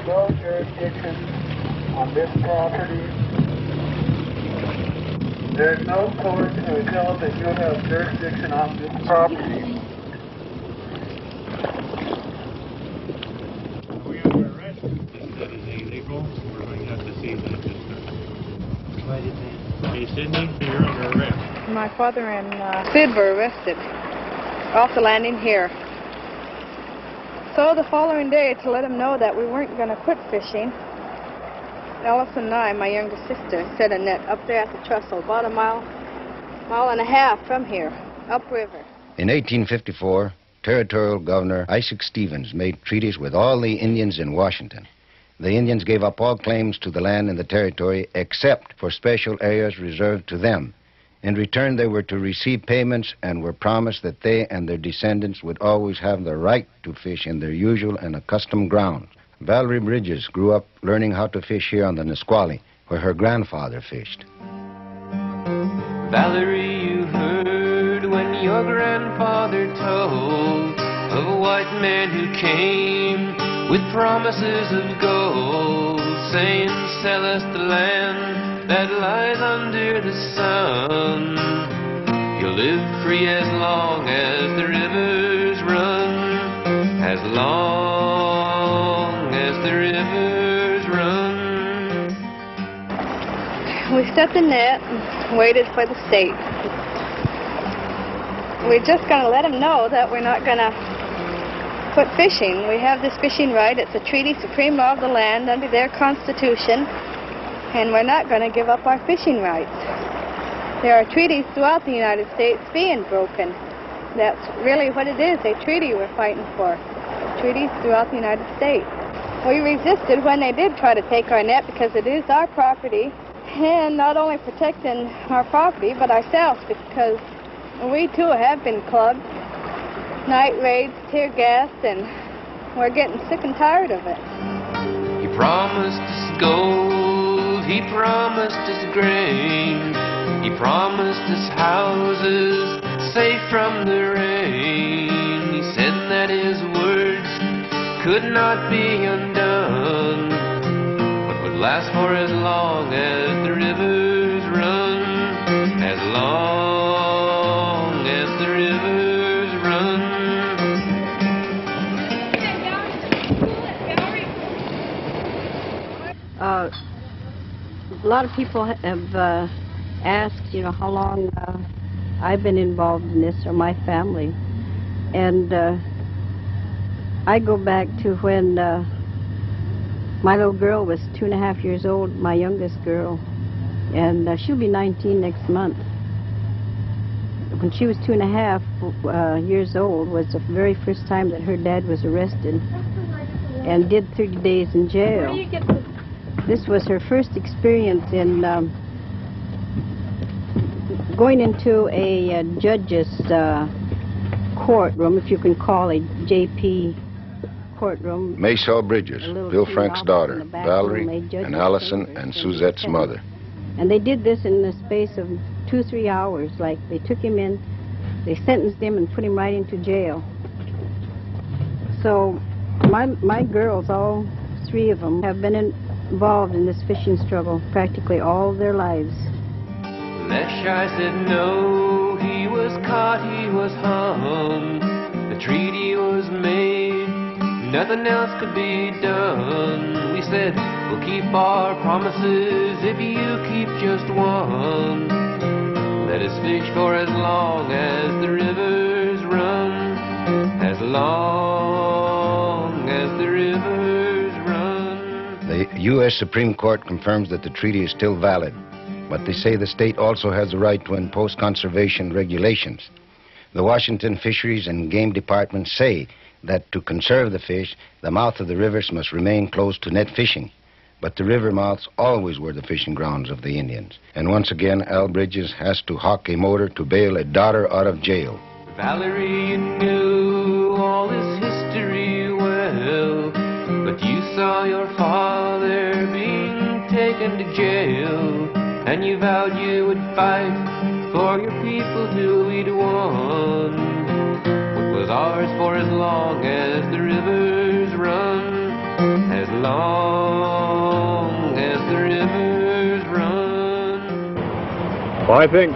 no jurisdiction on this property. There's no court to tell that you have jurisdiction on this property. We have arrested this that is illegal. We're going to have to see that this Why did they? Hey, Sydney, you're under arrest. My father and Sid were arrested off the landing here. So the following day, to let them know that we weren't going to quit fishing, Allison and I, my younger sister, set a net up there at the Trestle, about a mile and a half from here, upriver. In 1854, Territorial Governor Isaac Stevens made treaties with all the Indians in Washington. The Indians gave up all claims to the land in the territory except for special areas reserved to them. In return, they were to receive payments and were promised that they and their descendants would always have the right to fish in their usual and accustomed grounds. Valerie Bridges grew up learning how to fish here on the Nisqually, where her grandfather fished. Valerie, you heard when your grandfather told of a white man who came with promises of gold, saying, sell us the land that lies under the sun. You'll live free as long as the rivers run, as long as the rivers run. We set the net and waited for the state. We're just going to let them know that we're not going to quit fishing. We have this fishing right. It's a treaty, supreme law of the land under their constitution. And we're not going to give up our fishing rights. There are treaties throughout the United States being broken. That's really what it is, a treaty we're fighting for. Treaties throughout the United States. We resisted when they did try to take our net because it is our property, and not only protecting our property, but ourselves, because we too have been clubbed, night raids, tear gassed, and we're getting sick and tired of it. He promised us gold. He promised us grain, he promised us houses safe from the rain. He said that his words could not be undone, but would last for as long as the rivers run, as long as the rivers run. A lot of people have asked, you know, how long I've been involved in this, or my family. And I go back to when my little girl was 2.5 years old, my youngest girl, and she'll be 19 next month. When she was 2.5 years old was the very first time that her dad was arrested and did 30 days in jail. This was her first experience in going into a judge's courtroom, if you can call it JP courtroom. Maiselle Bridges, Bill Frank's daughter, Valerie, and Allison and Suzette's mother. And they did this in the space of 2-3 hours. Like, they took him in, they sentenced him and put him right into jail. So my girls, all 3 of them, have been involved in this fishing struggle practically all their lives. Lefshy said no, he was caught, he was hung. The treaty was made, nothing else could be done. We said, we'll keep our promises if you keep just one. Let us fish for as long as the rivers run, as long as the rivers run. The U.S. Supreme Court confirms that the treaty is still valid, but they say the state also has the right to impose conservation regulations. The Washington Fisheries and Game Department say that to conserve the fish, the mouth of the rivers must remain closed to net fishing. But the river mouths always were the fishing grounds of the Indians. And once again, Al Bridges has to hawk a motor to bail a daughter out of jail. Valerie, you knew all this history well, but you saw your father being taken to jail, and you vowed you would fight for your people till we'd won what was ours for as long as the rivers run, as long as the rivers run. Well, I think